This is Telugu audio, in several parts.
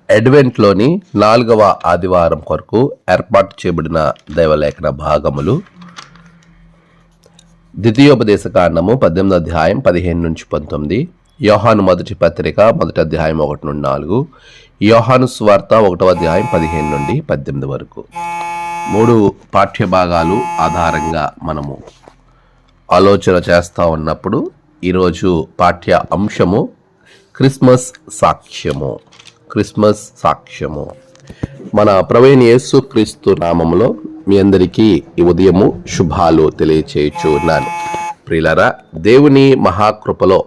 అడ్వెంట్లోని 4వ ఆదివారం కొరకు ఏర్పాటు చేయబడిన దైవలేఖన భాగములు ద్వితీయోపదేశకాండము 18వ అధ్యాయం 15-19, యోహాను మొదటి పత్రిక 1వ అధ్యాయం 1-4, యోహాను సువార్త 1వ అధ్యాయం 15-18 వరకు 3 పాఠ్య భాగాలు ఆధారంగా మనము ఆలోచన చేస్తూ ఉన్నప్పుడు ఈరోజు పాఠ్య అంశము క్రిస్మస్ సాక్ష్యము. మన ప్రభువైన యేసుక్రీస్తు నామములో మీ అందరికీ ఈ ఉదయము శుభాలు తెలియచేయచ్చు ఉన్నాను. ప్రియులారా, దేవుని మహాకృపలో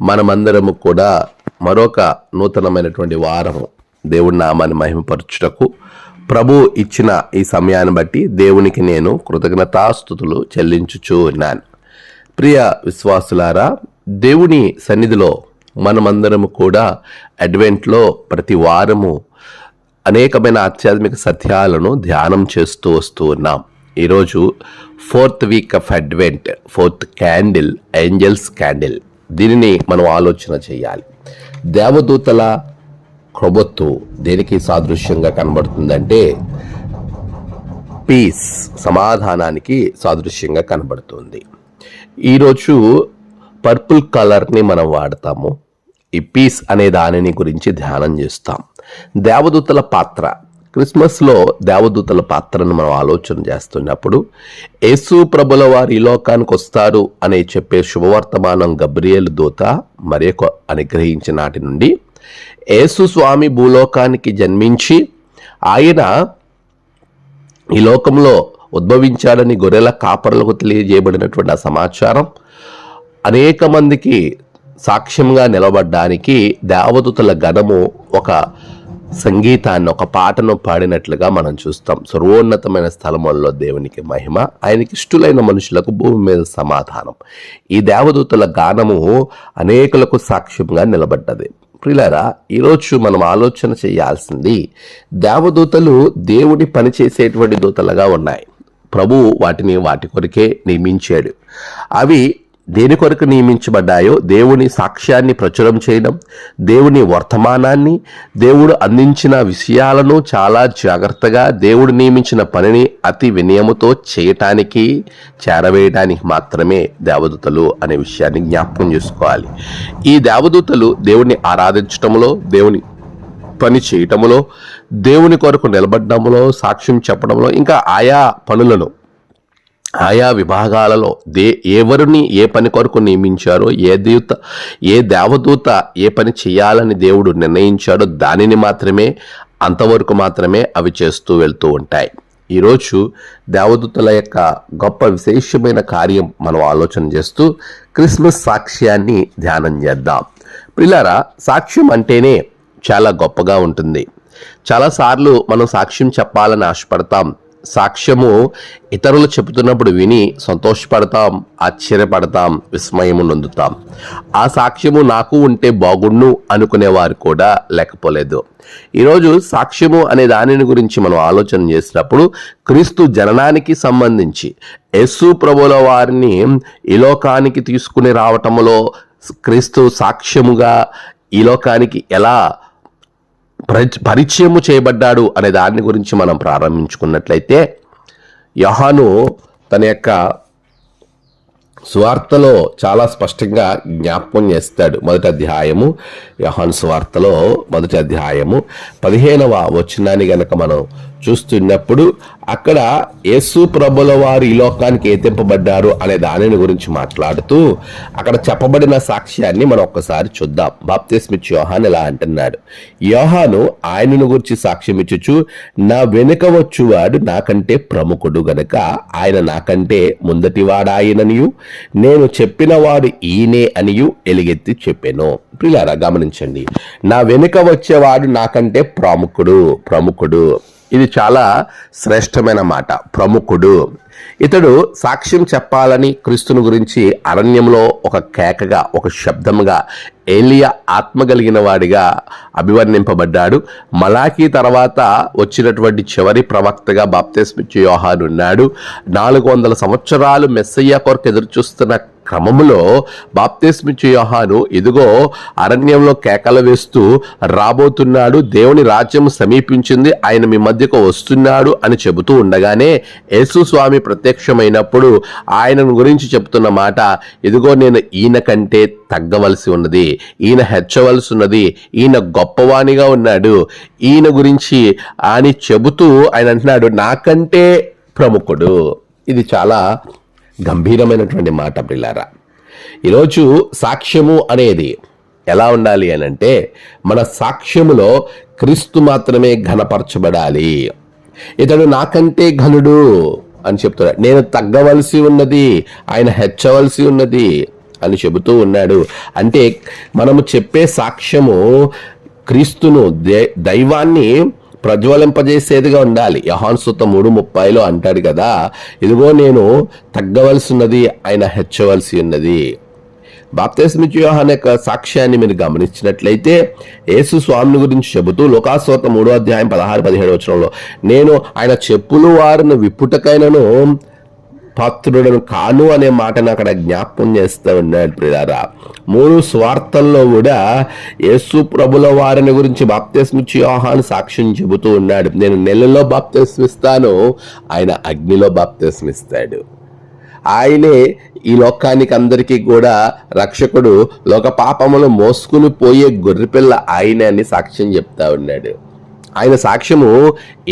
మనమందరము కూడా మరొక నూతనమైనటువంటి వారము దేవుని నామాన్ని మహిమపరచుటకు ప్రభు ఇచ్చిన ఈ సమయాన్ని బట్టి దేవునికి నేను కృతజ్ఞతాస్తుతులు చెల్లించుచూ ఉన్నాను. ప్రియ విశ్వాసులారా, దేవుని సన్నిధిలో మనమందరము కూడా అడ్వెంట్లో ప్రతి వారము అనేకమైన ఆధ్యాత్మిక సత్యాలను ధ్యానం చేస్తూ వస్తూ ఉన్నాం. ఈరోజు 4th week off advent, 4th candle, angels candle. దీనిని మనం ఆలోచన చేయాలి. దేవదూతల క్రొవ్వొత్తు దేనికి సాదృశ్యంగా కనబడుతుందంటే పీస్, సమాధానానికి సాదృశ్యంగా కనబడుతుంది. ఈరోజు పర్పుల్ కలర్ని మనం వాడతాము. ఈ పీస్ అనే దానిని గురించి ధ్యానం చేస్తాం. దేవదూతల పాత్ర, క్రిస్మస్లో దేవదూతల పాత్రను మనం ఆలోచన చేస్తున్నప్పుడు యేసు ప్రభుల వారు ఈ లోకానికి వస్తారు అనే చెప్పే శుభవర్తమానం గబ్రియేలు దూత మరియకు అనుగ్రహించిన నాటి నుండి యేసు స్వామి భూలోకానికి జన్మించి ఆయన ఈ లోకంలో ఉద్భవించాడని గొర్రెల కాపరులకు తెలియజేయబడినటువంటి ఆ సమాచారం అనేక మందికి సాక్ష్యంగా నిలబడ్డానికి దేవదూతల గణము ఒక సంగీతాన్ని, ఒక పాటను పాడినట్లుగా మనం చూస్తాం. సర్వోన్నతమైన స్థలములలో దేవునికి మహిమ, ఆయనకి ఇష్టలైన మనుషులకు భూమి మీద సమాధానం. ఈ దేవదూతల గానము అనేకులకు సాక్ష్యంగా నిలబడ్డది. ప్రియులారా, ఈరోజు మనం ఆలోచన చేయాల్సింది, దేవదూతలు దేవుడి పనిచేసేటువంటి దూతలుగా ఉన్నాయి. ప్రభు వాటిని వాటి కొరకే నియమించాడు. అవి దేని కొరకు నియమించబడ్డాయో దేవుని సాక్ష్యాన్ని ప్రచురం చేయడం, దేవుని వర్తమానాన్ని, దేవుడు అందించిన విషయాలను చాలా జాగ్రత్తగా దేవుడు నియమించిన పనిని అతి వినయముతో చేయటానికి, చేరవేయడానికి మాత్రమే దేవదూతలు అనే విషయాన్ని జ్ఞాపకం చేసుకోవాలి. ఈ దేవదూతలు దేవుని ఆరాధించటంలో, దేవుని పని చేయటంలో, దేవుని కొరకు నిలబడడంలో, సాక్ష్యం చెప్పడంలో, ఇంకా ఆయా పనులను ఆయా విభాగాలలో ఎవరిని ఏ పని కొరకు నియమించారో, ఏ దేవదూత ఏ పని చేయాలని దేవుడు నిర్ణయించాడో దానిని మాత్రమే, అంతవరకు మాత్రమే అవి చేస్తూ వెళ్తూ ఉంటాయి. ఈరోజు దేవదూతల యొక్క గొప్ప విశేషమైన కార్యం మనం ఆలోచన చేస్తూ క్రిస్మస్ సాక్ష్యాన్ని ధ్యానం చేద్దాం. ప్రియులారా, సాక్ష్యం అంటేనే చాలా గొప్పగా ఉంటుంది. చాలాసార్లు మనం సాక్ష్యం చెప్పాలని ఆశపడతాం. సాక్ష్యము ఇతరులు చెబుతున్నప్పుడు విని సంతోషపడతాం, ఆశ్చర్యపడతాం, విస్మయము నొందుతాం. ఆ సాక్ష్యము నాకు ఉంటే బాగుండు అనుకునేవారు కూడా లేకపోలేదు. ఈరోజు సాక్ష్యము అనే దానిని గురించి మనం ఆలోచన చేసినప్పుడు క్రీస్తు జననానికి సంబంధించి యేసు ప్రభుల వారిని ఈ లోకానికి తీసుకుని రావటంలో క్రీస్తు సాక్ష్యముగా ఈ లోకానికి ఎలా పరిచయము చేయబడ్డాడు అనే దాని గురించి మనం ప్రారంభించుకున్నట్లయితే, యోహాను తన యొక్క సువార్తలో చాలా స్పష్టంగా జ్ఞాపకం చేస్తాడు. మొదటి అధ్యాయము, యోహాను సువార్తలో మొదటి అధ్యాయము 15వ వచనాన్ని గనక మనం చూస్తున్నప్పుడు అక్కడ యేసు ప్రభుల వారు ఈ లోకానికి ఎత్తింపబడ్డారు అనే దానిని గురించి మాట్లాడుతూ అక్కడ చెప్పబడిన సాక్ష్యాన్ని మనం ఒక్కసారి చూద్దాం. బాప్తిస్మిచ్చు యోహాను ఇలా అంటున్నాడు, యోహాను ఆయనను గురించి సాక్ష్యం ఇచ్చుచు, నా వెనుక వచ్చువాడు నాకంటే ప్రముఖుడు గనక ఆయన నాకంటే ముందటివాడాయననియు నేను చెప్పిన వాడు ఈయనే అనియు ఎలుగెత్తి చెప్పాను. ప్రియులారా, గమనించండి, నా వెనుక వచ్చేవాడు నాకంటే ప్రముఖుడు. ఇది చాలా శ్రేష్టమైన మాట, ప్రముఖుడు. ఇతడు సాక్ష్యం చెప్పాలని క్రీస్తుని గురించి అరణ్యంలో ఒక కేకగా, ఒక శబ్దముగా ఏలియా ఆత్మ కలిగిన వాడిగా అభివర్ణింపబడ్డాడు. మలాకీ తర్వాత వచ్చినటువంటి చివరి ప్రవక్తగా బాప్తిస్మిచ్చు యోహాను ఉన్నాడు. 400 సంవత్సరాలు మెస్సయ్య కొరకు ఎదురు చూస్తున్న క్రమములో బాప్తిస్మిచ్చే యోహాను ఇదిగో అరణ్యంలో కేకలు వేస్తూ రాబోతున్నాడు, దేవుని రాజ్యం సమీపించింది, ఆయన మీ మధ్యకు వస్తున్నాడు అని చెబుతూ ఉండగానే యేసు స్వామి ప్రత్యక్షమైనప్పుడు ఆయనను గురించి చెప్తున్న మాట, ఇదిగో నేను ఈయన కంటే తగ్గవలసి ఉన్నది, ఈయన హెచ్చవలసి ఉన్నది, ఈయన గొప్పవానిగా ఉన్నాడు, ఈయన గురించి అని చెబుతూ ఆయన అంటున్నాడు నాకంటే ప్రముఖుడు. ఇది చాలా గంభీరమైనటువంటి మాట ప్రియులారా. ఈరోజు సాక్ష్యము అనేది ఎలా ఉండాలి అని అంటే, మన సాక్ష్యములో క్రీస్తు మాత్రమే ఘనపరచబడాలి. ఇతడు నాకంటే ఘనుడు అని చెప్తున్నాడు, నేను తగ్గవలసి ఉన్నది, ఆయన హెచ్చవలసి ఉన్నది అని చెబుతూ ఉన్నాడు. అంటే మనము చెప్పే సాక్ష్యము క్రీస్తును దైవాన్ని ప్రజ్వలింపజేసేదిగా ఉండాలి. యోహాను సువార్త 3:30 అంటాడు కదా, ఇదిగో నేను తగ్గవలసి ఉన్నది, ఆయన హెచ్చవలసి ఉన్నది. బాప్తిస్మిచ్చే యోహాను యొక్క సాక్ష్యాన్ని మీరు గమనించినట్లయితే యేసు స్వామిని గురించి చెబుతూ లూకాసు వార్త 3:16-17 నేను ఆయన చెప్పులు వారిని విప్పుటకైనను పాత్రుడను కాను అనే మాటను అక్కడ జ్ఞాపకం చేస్తూ ఉన్నాడు ప్రియులారా. 3 స్వార్థల్లో కూడా యేసు ప్రభుల వారిని గురించి బాప్తిస్మిచ్చే యోహాను సాక్ష్యం చెబుతూ ఉన్నాడు. నేను నెలలో బాప్తిస్మిస్తాను, ఆయన అగ్నిలో బాప్తిస్మిస్తాడు. ఆయనే ఈ లోకానికి అందరికీ కూడా రక్షకుడు, లోక పాపములు మోసుకుని పోయే గొర్రెపిల్ల ఆయనే అని సాక్ష్యం చెప్తా ఉన్నాడు. ఆయన సాక్ష్యము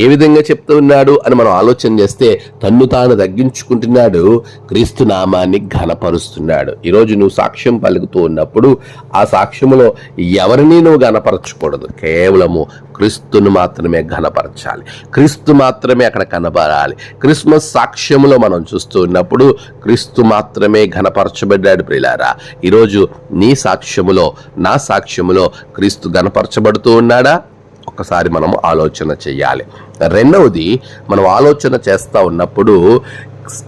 ఏ విధంగా చెప్తూ ఉన్నాడు అని మనం ఆలోచన చేస్తే తన్ను తాను తగ్గించుకుంటున్నాడు, క్రీస్తు నామాన్ని ఘనపరుస్తున్నాడు. ఈరోజు నువ్వు సాక్ష్యం పలుకుతూ ఉన్నప్పుడు ఆ సాక్ష్యములో ఎవరిని నువ్వు ఘనపరచకూడదు, కేవలము క్రీస్తును మాత్రమే ఘనపరచాలి, క్రీస్తు మాత్రమే అక్కడ కనబడాలి. క్రిస్మస్ సాక్ష్యములో మనం చూస్తూ ఉన్నప్పుడు క్రీస్తు మాత్రమే ఘనపరచబడ్డాడు ప్రియులారా. ఈరోజు నీ సాక్ష్యములో, నా సాక్ష్యములో క్రీస్తు ఘనపరచబడుతూ ఉన్నాడా? ఒక్కసారి మనం ఆలోచన చెయ్యాలి. రెండవది, మనం ఆలోచన చేస్తూ ఉన్నప్పుడు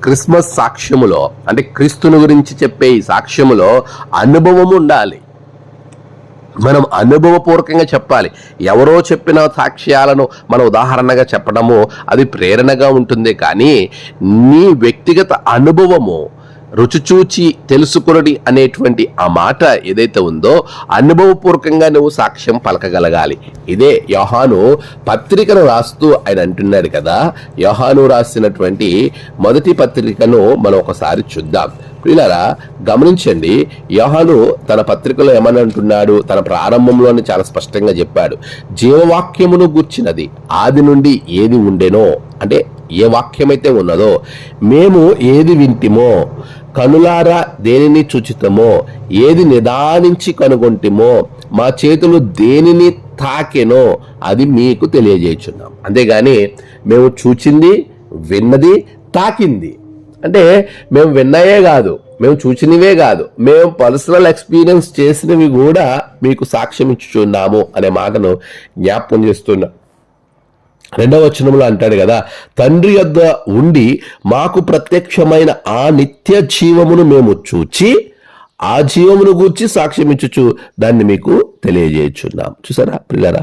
క్రిస్మస్ సాక్ష్యములో అంటే క్రీస్తుని గురించి చెప్పే ఈ సాక్ష్యములో అనుభవం ఉండాలి. మనం అనుభవపూర్వకంగా చెప్పాలి. ఎవరో చెప్పిన సాక్ష్యాలను మనం ఉదాహరణగా చెప్పడము అది ప్రేరణగా ఉంటుంది, కానీ నీ వ్యక్తిగత అనుభవము రుచి చూచి తెలుసుకునడి అనేటువంటి ఆ మాట ఏదైతే ఉందో అనుభవపూర్వకంగా నువ్వు సాక్ష్యం పలకగలగాలి. ఇదే యోహాను పత్రికను రాస్తూ ఆయన అంటున్నాడు కదా. యోహాను రాసినటువంటి మొదటి పత్రికను మనం ఒకసారి చూద్దాం. ప్రియులారా గమనించండి, యోహాను తన పత్రికలో ఏమని అంటున్నాడు? తన ప్రారంభంలోనే చాలా స్పష్టంగా చెప్పాడు, జీవవాక్యమును గూర్చినది ఆది నుండి ఏది ఉండెనో, అంటే ఏ వాక్యమైతే ఉన్నదో, మేము ఏది వింటిమో, కనులారా దేనిని చూచితమో, ఏది నిదానించి కనుగొంటిమో, మా చేతులు దేనిని తాకెనో అది మీకు తెలియజేయుచున్నాం. అంతేగాని మేము చూచింది, విన్నది, తాకింది అంటే మేము విన్నయే కాదు, మేము చూచినవే కాదు, మేము పర్సనల్ ఎక్స్పీరియన్స్ చేసినవి కూడా మీకు సాక్ష్యం ఇచ్చుచున్నాము అనే మాటను జ్ఞాపకం చేస్తున్నాం. 2వ వచనంలో అంటాడు కదా, తండ్రి యొద్ద ఉండి మాకు ప్రత్యక్షమైన ఆ నిత్య జీవమును మేము చూచి ఆ జీవమును గూర్చి సాక్ష్యం ఇచ్చుచు దాన్ని మీకు తెలియజేయుచున్నాం. చూసారా ప్రియులారా,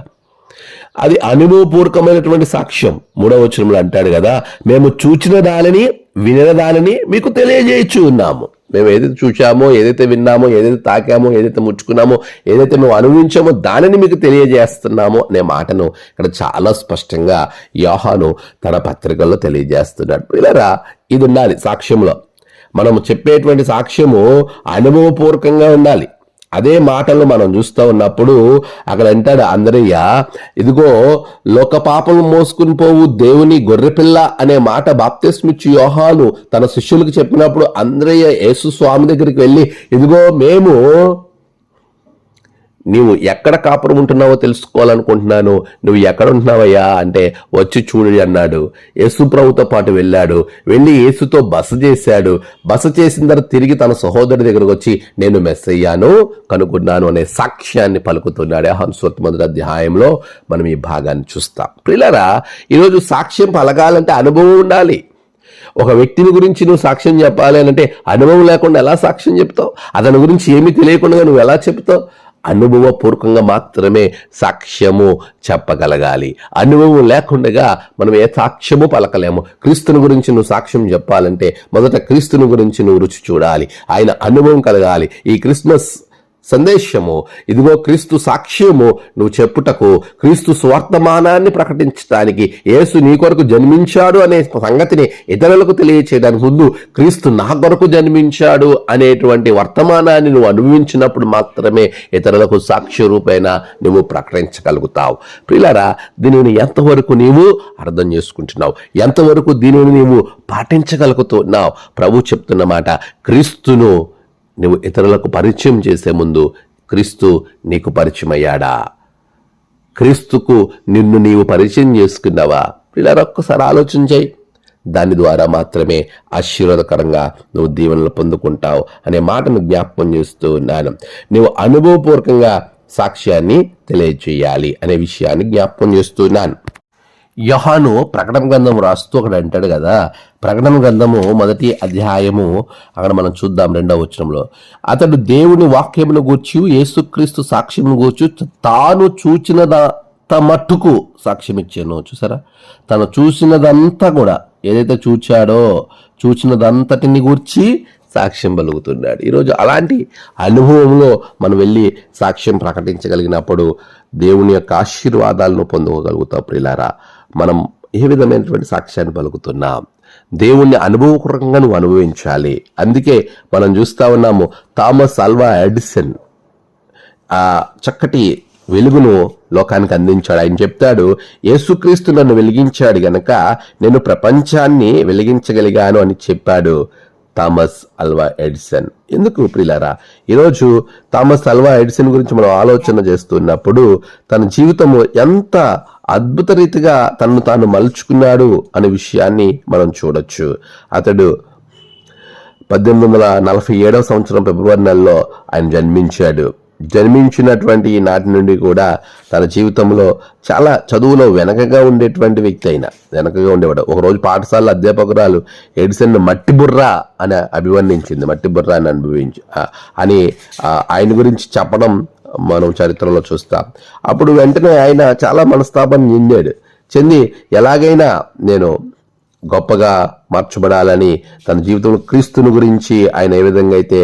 అది అనుభవపూర్వకమైనటువంటి సాక్ష్యం. 3వ వచనంలో అంటాడు కదా, మేము చూచిన దానిని వినిన దానిని మీకు తెలియజేయచ్చు ఉన్నాము. మేము ఏదైతే చూచామో, ఏదైతే విన్నామో, ఏదైతే తాకామో, ఏదైతే ముట్టుకున్నామో, ఏదైతే మేము అనుభవించామో దానిని మీకు తెలియజేస్తున్నామో అనే మాటను ఇక్కడ చాలా స్పష్టంగా యోహాను తన పత్రికల్లో తెలియజేస్తున్నాడు. పిల్లరా, ఇది ఉండాలి సాక్ష్యంలో. మనము చెప్పేటువంటి సాక్ష్యము అనుభవపూర్వకంగా ఉండాలి. అదే మాటలు మనం చూస్తూ ఉన్నప్పుడు అక్కడ అంటాడు అంద్రయ్య, ఇదిగో లోక పాపము మోసుకుని పోవు దేవుని గొర్రెపిల్ల అనే మాట బాప్తిస్మిచ్చే యోహాను తన శిష్యులకు చెప్పినప్పుడు అంద్రయ్య యేసు స్వామి దగ్గరికి వెళ్ళి, ఇదిగో మేము నీవు ఎక్కడ కాపురం ఉంటున్నావో తెలుసుకోవాలనుకుంటున్నాను, నువ్వు ఎక్కడ ఉంటున్నావయ్యా అంటే వచ్చి చూడు అన్నాడు. యేసు ప్రభుతో పాటు వెళ్ళాడు, వెళ్ళి యేసుతో బస చేశాడు. బస చేసిన తర్వాత తిరిగి తన సహోదరుడి దగ్గరకు వచ్చి నేను మెస్సయ్యాను కనుగొన్నాను అనే సాక్ష్యాన్ని పలుకుతున్నాడు. యోహాను సువార్త 1వ అధ్యాయంలో మనం ఈ భాగాన్ని చూస్తాం. ప్రియులారా, ఈరోజు సాక్ష్యం పలకాలంటే అనుభవం ఉండాలి. ఒక వ్యక్తిని గురించి నువ్వు సాక్ష్యం చెప్పాలి అంటే అనుభవం లేకుండా ఎలా సాక్ష్యం చెప్తావు? అతని గురించి ఏమీ తెలియకుండా నువ్వు ఎలా చెప్తావు? అనుభవపూర్వకంగా మాత్రమే సాక్ష్యము చెప్పగలగాలి. అనుభవం లేకుండా మనం ఏ సాక్ష్యము పలకలేము. క్రీస్తుని గురించి నువ్వు సాక్ష్యం చెప్పాలంటే మొదట క్రీస్తుని గురించి నువ్వు రుచి చూడాలి, ఆయన అనుభవం కలగాలి. ఈ క్రిస్మస్ సందేశము ఇదిగో క్రీస్తు సాక్ష్యము నువ్వు చెప్పుటకు, క్రీస్తు స్వర్తమానాన్ని ప్రకటించడానికి, యేసు నీ కొరకు జన్మించాడు అనే సంగతిని ఇతరులకు తెలియచేయడానికి ముందు క్రీస్తు నా కొరకు జన్మించాడు అనేటువంటి వర్తమానాన్ని నువ్వు అనుభవించినప్పుడు మాత్రమే ఇతరులకు సాక్ష్య రూపేణ నువ్వు ప్రకటించగలుగుతావు. ప్రియులారా, దీనిని ఎంతవరకు నీవు అర్థం చేసుకుంటున్నావు? ఎంతవరకు దీనిని నీవు పాటించగలుగుతున్నావు? ప్రభు చెప్తున్న మాట, క్రీస్తును నువ్వు ఇతరులకు పరిచయం చేసే ముందు క్రీస్తు నీకు పరిచయం అయ్యాడా? క్రీస్తుకు నిన్ను నీవు పరిచయం చేసుకున్నావా? ఇలా ఒక్కసారి ఆలోచన చేయి. దాని ద్వారా మాత్రమే ఆశీర్వాదకరంగా నువ్వు దీవెనలు పొందుకుంటావు అనే మాటను జ్ఞాపకం చేస్తూ ఉన్నాను. నువ్వు అనుభవపూర్వకంగా సాక్ష్యాన్ని తెలియజేయాలి అనే విషయాన్ని జ్ఞాపకం చేస్తున్నాను. యోహాను ప్రకటన గ్రంథం రాస్తూ అక్కడ అంటాడు కదా, ప్రకటన గ్రంథము 1వ అధ్యాయము అక్కడ మనం చూద్దాం 2వ వచనంలో, అతడు దేవుని వాక్యమును గూర్చి యేసుక్రీస్తు సాక్ష్యమును గూర్చి తాను చూచినదంత మట్టుకు సాక్ష్యం ఇచ్చాను. చూసారా, తను చూసినదంతా కూడా ఏదైతే చూచినదంతటిని గూర్చి సాక్ష్యం పలుకుతున్నాడు. ఈరోజు అలాంటి అనుభవంలో మనం వెళ్ళి సాక్ష్యం ప్రకటించగలిగినప్పుడు దేవుని యొక్క ఆశీర్వాదాలను పొందుకోగలుగుతాం. ప్రియులారా, మనం ఏ విధమైనటువంటి సాక్ష్యాన్ని పలుకుతున్నాం? దేవుణ్ణి అనుభవపూర్వకంగా నువ్వు అనుభవించాలి. అందుకే మనం చూస్తా ఉన్నాము, థామస్ ఆల్వా ఎడిసన్ ఆ చక్కటి వెలుగును లోకానికి అందించాడు. ఆయన చెప్తాడు, యేసుక్రీస్తు నన్ను వెలిగించాడు గనక నేను ప్రపంచాన్ని వెలిగించగలిగాను అని చెప్పాడు థామస్ ఆల్వా ఎడిసన్. ఎందుకు ప్రియులారా, ఈరోజు థామస్ ఆల్వా ఎడిసన్ గురించి మనం ఆలోచన చేస్తున్నప్పుడు తన జీవితము ఎంత అద్భుత రీతిగా తనను తాను మలుచుకున్నాడు అనే విషయాన్ని మనం చూడొచ్చు. అతడు 1847వ సంవత్సరం ఫిబ్రవరి నెలలో ఆయన జన్మించాడు. జన్మించినటువంటి నాటి నుండి కూడా తన జీవితంలో చాలా చదువులో వెనకగా ఉండేటువంటి వ్యక్తి అయినా వెనకగా ఉండేవాడు. ఒకరోజు పాఠశాల అధ్యాపకురాలు ఎడిసన్ మట్టి బుర్ర అని అభివర్ణించింది. మట్టి బుర్ర అని ఆయన గురించి చెప్పడం మనం చరిత్రలో చూస్తాం. అప్పుడు వెంటనే ఆయన చాలా మనస్తాపం చెంది ఎలాగైనా నేను గొప్పగా మార్చబడాలని తన జీవితంలో క్రీస్తుని గురించి ఆయన ఏ విధంగా అయితే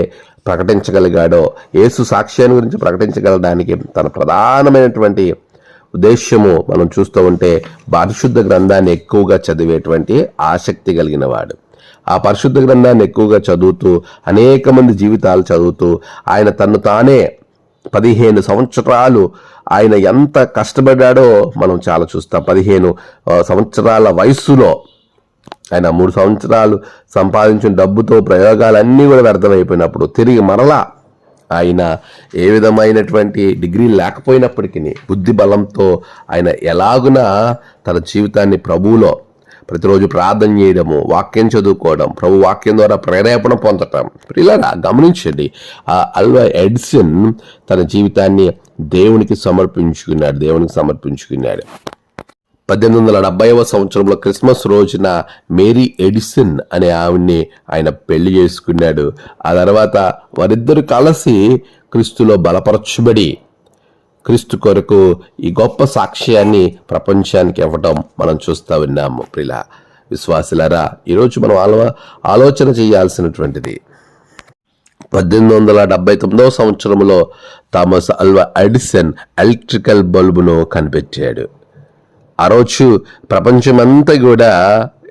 ప్రకటించగలిగాడో, యేసు సాక్ష్యాన్ని గురించి ప్రకటించగలడానికి తన ప్రధానమైనటువంటి ఉద్దేశ్యము మనం చూస్తూ ఉంటే పరిశుద్ధ గ్రంథాన్ని ఎక్కువగా చదివేటువంటి ఆసక్తి కలిగిన వాడు. ఆ పరిశుద్ధ గ్రంథాన్ని ఎక్కువగా చదువుతూ అనేక మంది జీవితాలు చదువుతూ ఆయన తను తానే 15 సంవత్సరాలు ఆయన ఎంత కష్టపడ్డాడో మనం చాలా చూస్తాం. 15 సంవత్సరాల వయస్సులో ఆయన 3 సంవత్సరాలు సంపాదించిన డబ్బుతో ప్రయోగాలన్నీ కూడా వ్యర్థమైపోయినప్పుడు తిరిగి మరలా ఆయన ఏ విధమైనటువంటి డిగ్రీ లేకపోయినప్పటికీ బుద్ధి బలంతో ఆయన ఎలాగునా తన జీవితాన్ని ప్రభువులో ప్రతిరోజు ప్రార్థన చేయడము, వాక్యం చదువుకోవడం, ప్రభు వాక్యం ద్వారా ప్రేరేపణ పొందటం. ఇలా గమనించండి, ఆ ఆల్వా ఎడిసన్ తన జీవితాన్ని దేవునికి సమర్పించుకున్నాడు. 1870వ సంవత్సరంలో క్రిస్మస్ రోజున మేరీ ఎడిసన్ అనే ఆవిడ్ని ఆయన పెళ్లి చేసుకున్నాడు. ఆ తర్వాత వారిద్దరు కలిసి క్రీస్తులో బలపరచబడి క్రీస్తు కొరకు ఈ గొప్ప సాక్ష్యాన్ని ప్రపంచానికి ఇవ్వటం మనం చూస్తూ ఉన్నాము. ప్రియుల విశ్వాసులారా, ఈరోజు మనం ఆలోచన చేయాల్సినటువంటిది 1879వ సంవత్సరంలో థామస్ ఆల్వా ఎడిసన్ ఎలక్ట్రికల్ బల్బును కనిపెట్టాడు. ఆ రోజు ప్రపంచమంతా కూడా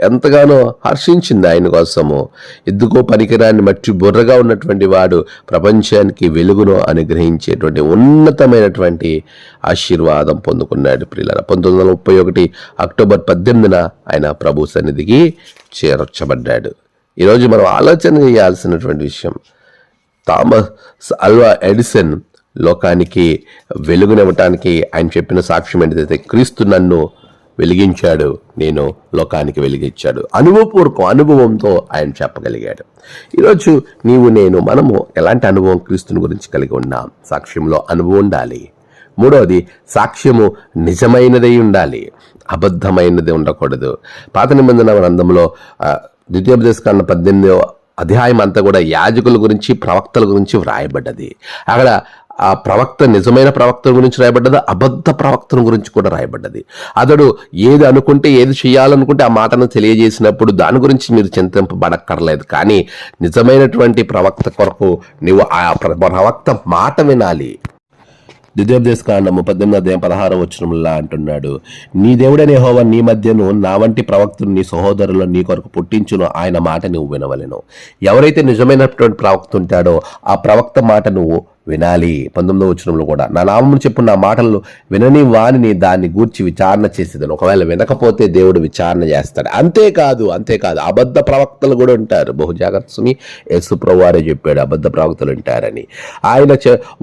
ఎంతగానో హర్షించింది ఆయన కోసము. ఎందుకో పనికిరాని మట్టి బుర్రగా ఉన్నటువంటి వాడు ప్రపంచానికి వెలుగును అనుగ్రహించేటువంటి ఉన్నతమైనటువంటి ఆశీర్వాదం పొందుకున్నాడు. ప్రియులారా, 1931 అక్టోబర్ 18న ఆయన ప్రభు సన్నిధికి చేర్చబడ్డాడు. ఈరోజు మనం ఆలోచన చేయాల్సినటువంటి విషయం, థామస్ ఆల్వా ఎడిసన్ లోకానికి వెలుగునివ్వటానికి ఆయన చెప్పిన సాక్ష్యం ఏంటంటే, క్రీస్తు నన్ను వెలిగించాడు, నేను లోకానికి వెలిగించాడు. అనుభవంతో ఆయన చెప్పగలిగాడు. ఈరోజు మనము ఎలాంటి అనుభవం క్రీస్తుని గురించి కలిగి ఉన్నాం? సాక్ష్యంలో అనుభవం ఉండాలి. మూడవది, సాక్ష్యము నిజమైనదై ఉండాలి, అబద్ధమైనది ఉండకూడదు. పాత నిబంధన గ్రంథంలో ద్వితీయోపదేశకాండ 18వ అధ్యాయం అంతా కూడా యాజకుల గురించి, ప్రవక్తల గురించి వ్రాయబడ్డది. అక్కడ ఆ ప్రవక్త నిజమైన ప్రవక్త గురించి రాయబడ్డది, అబద్ధ ప్రవక్తల గురించి కూడా రాయబడ్డది. అతడు ఏది అనుకుంటే, ఏది చేయాలనుకుంటే ఆ మాటను తెలియజేసినప్పుడు దాని గురించి మీరు చింతింపబడక్కర్లేదు. కానీ నిజమైనటువంటి ప్రవక్త కొరకు నువ్వు ఆ ప్రవక్త మాట వినాలి. ద్వితీయోపదేశకాండము 18:16 అంటున్నాడు, నీ దేవుడైన యెహోవా నీ మధ్యను నా వంటి ప్రవక్తను నీ సహోదరులను నీ కొరకు పుట్టించును, ఆయన మాట నువ్వు వినవలెను. ఎవరైతే నిజమైనటువంటి ప్రవక్త ఉంటాడో ఆ ప్రవక్త మాట నువ్వు వినాలి. 19వ కూడా, నా నామమును చెప్పు నా మాటలను వినని వానిని దాన్ని గూర్చి విచారణ చేసేదని. ఒకవేళ వినకపోతే దేవుడు విచారణ చేస్తాడు. అంతేకాదు అబద్ధ ప్రవక్తలు కూడా ఉంటారు. బహు జాగ్రత్తని యేసు ప్రభువు వారే చెప్పాడు, అబద్ధ ప్రవక్తలు ఉంటారని.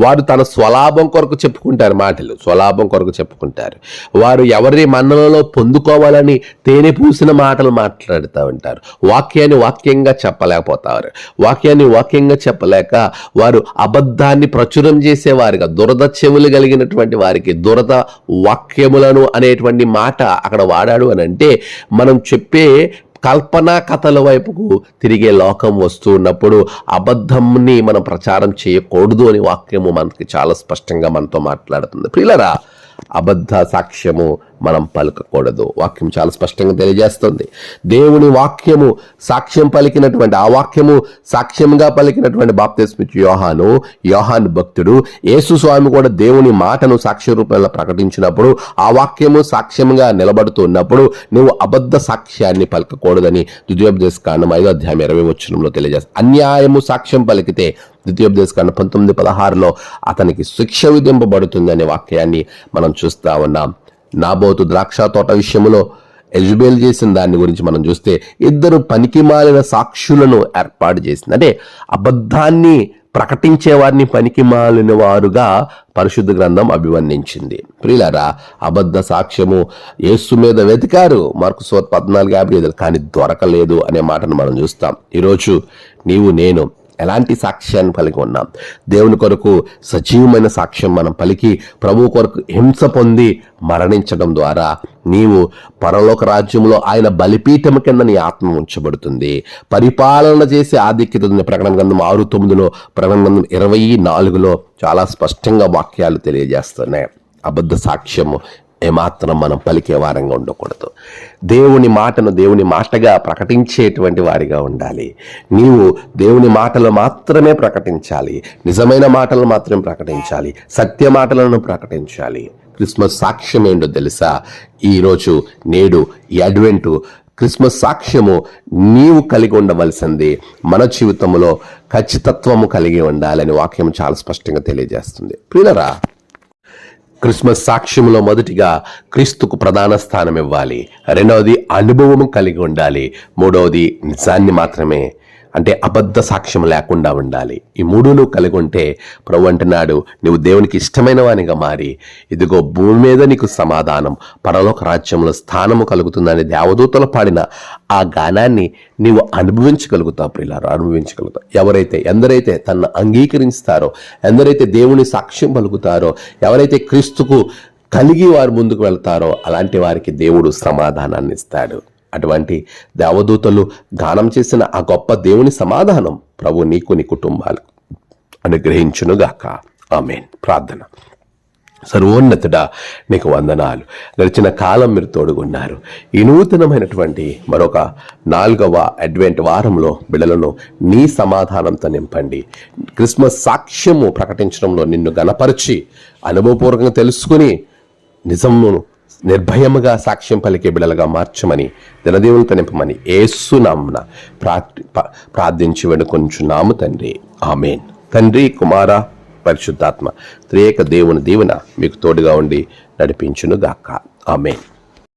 వారు తన స్వలాభం కొరకు చెప్పుకుంటారు, మాటలు స్వలాభం కొరకు చెప్పుకుంటారు. వారు ఎవరి మన్ననలో పొందుకోవాలని తేనె పూసిన మాటలు మాట్లాడుతూ ఉంటారు. వాక్యాన్ని వాక్యంగా చెప్పలేకపోతారు. వాక్యంగా చెప్పలేక వారు అబద్ధాన్ని ప్రచురం చేసేవారిగా, దురద చెవులు కలిగినటువంటి వారికి దురద వాక్యములను అనేటువంటి మాట అక్కడ వాడాడు అని అంటే, మనం చెప్పే కల్పనా కథల వైపుకు తిరిగే లోకం వస్తూ ఉన్నప్పుడు అబద్ధంని మనం ప్రచారం చేయకూడదు అని వాక్యము మనకి చాలా స్పష్టంగా మనతో మాట్లాడుతుంది. ప్రియులరా, అబద్ధ సాక్ష్యము మనం పలకకూడదు. వాక్యం చాలా స్పష్టంగా తెలియజేస్తుంది. దేవుని వాక్యము సాక్ష్యం పలికినటువంటి, ఆ వాక్యము సాక్ష్యంగా పలికినటువంటి బాప్తిస్మిచ్చు యోహాను భక్తుడు, యేసు స్వామి కూడా దేవుని మాటను సాక్ష్య రూపంలో ప్రకటించినప్పుడు, ఆ వాక్యము సాక్ష్యంగా నిలబడుతున్నప్పుడు నువ్వు అబద్ధ సాక్ష్యాన్ని పలకకూడదని ద్వితీయోపదేశకాండం 5:20 తెలియజేస్తుంది. అన్యాయము సాక్ష్యం పలికితే ద్వితీయోపదేశకాండం 19:16 అతనికి శిక్ష విధింపబడుతుందనే వాక్యాన్ని మనం చూస్తా ఉన్నాం. నాబోతు ద్రాక్ష తోట విషయంలో యెజబెల్ చేసిన దాని గురించి మనం చూస్తే, ఇద్దరు పనికిమాలిన సాక్షులను ఏర్పాటు చేసింది. అంటే అబద్ధాన్ని ప్రకటించే వారిని పనికిమాలిన వారుగా పరిశుద్ధ గ్రంథం అభివర్ణించింది. ప్రియులారా, అబద్ధ సాక్ష్యము యేసు మీద వెతికారు, మార్కు సువార్త 14:55, కానీ దొరకలేదు అనే మాటను మనం చూస్తాం. ఈరోజు నీవు నేను ఎలాంటి సాక్ష్యాన్ని పలికి ఉన్నాం? దేవుని కొరకు సజీవమైన సాక్ష్యం మనం పలికి ప్రభు కొరకు హింస పొంది మరణించడం ద్వారా నీవు పరలోక రాజ్యంలో ఆయన బలిపీఠం కింద నీ ఆత్మ ఉంచబడుతుంది. పరిపాలన చేసే ఆధిక్యత ఉంది. ప్రకటన గ్రంథం 6:9, ప్రకటన గ్రంథం 24 చాలా స్పష్టంగా వాక్యాలు తెలియజేస్తున్నాయి. అబద్ధ సాక్ష్యము ఏమాత్రం మనం పలికే వారంగా ఉండకూడదు. దేవుని మాటను దేవుని మాటగా ప్రకటించేటువంటి వారిగా ఉండాలి. నీవు దేవుని మాటలు మాత్రమే ప్రకటించాలి, నిజమైన మాటలు మాత్రమే ప్రకటించాలి, సత్య మాటలను ప్రకటించాలి. క్రిస్మస్ సాక్ష్యం ఏంటో తెలుసా? ఈరోజు నేడు ఈ అడ్వెంటు క్రిస్మస్ సాక్ష్యము నీవు కలిగి ఉండవలసింది మన జీవితంలో ఖచ్చితత్వము కలిగి ఉండాలని వాక్యం చాలా స్పష్టంగా తెలియజేస్తుంది. ప్రియులరా, క్రిస్మస్ సాక్ష్యంలో మొదటిగా క్రీస్తుకు ప్రధాన స్థానం ఇవ్వాలి. రెండవది అనుభవం కలిగి ఉండాలి. మూడవది నిజాన్ని మాత్రమే, అంటే అబద్ధ సాక్ష్యం లేకుండా ఉండాలి. ఈ మూడును కలిగి ఉంటే ప్రభు అంటున్నాడు, నువ్వు దేవునికి ఇష్టమైన వానిగా మారి ఇదిగో భూమి మీద నీకు సమాధానం, పరలోక రాజ్యంలో స్థానము కలుగుతుందని దేవదూతలు పాడిన ఆ గానాన్ని నీవు అనుభవించగలుగుతావు. ప్రియులారా, అనుభవించగలుగుతావు. ఎందరైతే తనను అంగీకరిస్తారో, ఎందరైతే దేవుని సాక్ష్యం పలుకుతారో, ఎవరైతే క్రీస్తుకు కలిగి వారు ముందుకు వెళ్తారో అలాంటి వారికి దేవుడు సమాధానాన్ని ఇస్తాడు. అటువంటి దేవదూతలు గానం చేసిన ఆ గొప్ప దేవుని సమాధానం ప్రభు నీకు నీ కుటుంబాలకు అనుగ్రహించునుగాక. ఆమేన్. ప్రార్థన. సర్వోన్నతుడా, నీకు వందనాలు. గడిచిన కాలం మీరు తోడుగున్నారు. ఈ నూతనమైనటువంటి మరొక 4వ అడ్వెంట్ వారంలో బిడ్డలను నీ సమాధానంతో నింపండి. క్రిస్మస్ సాక్ష్యము ప్రకటించడంలో నిన్ను గణపరిచి అనుభవపూర్వకంగా తెలుసుకుని నిజమును నిర్భయముగా సాక్ష్యం పలికే బిడలుగా మార్చమని, దినదీవులతో నింపమని యేసు నామమున ప్రార్థించి వేడుకొంచున్నాము తండ్రి. ఆమేన్. తండ్రి, కుమార, పరిశుద్ధాత్మ త్రియేక దేవుని దీవెన మీకు తోడుగా ఉండి నడిపించును గాక. ఆమేన్.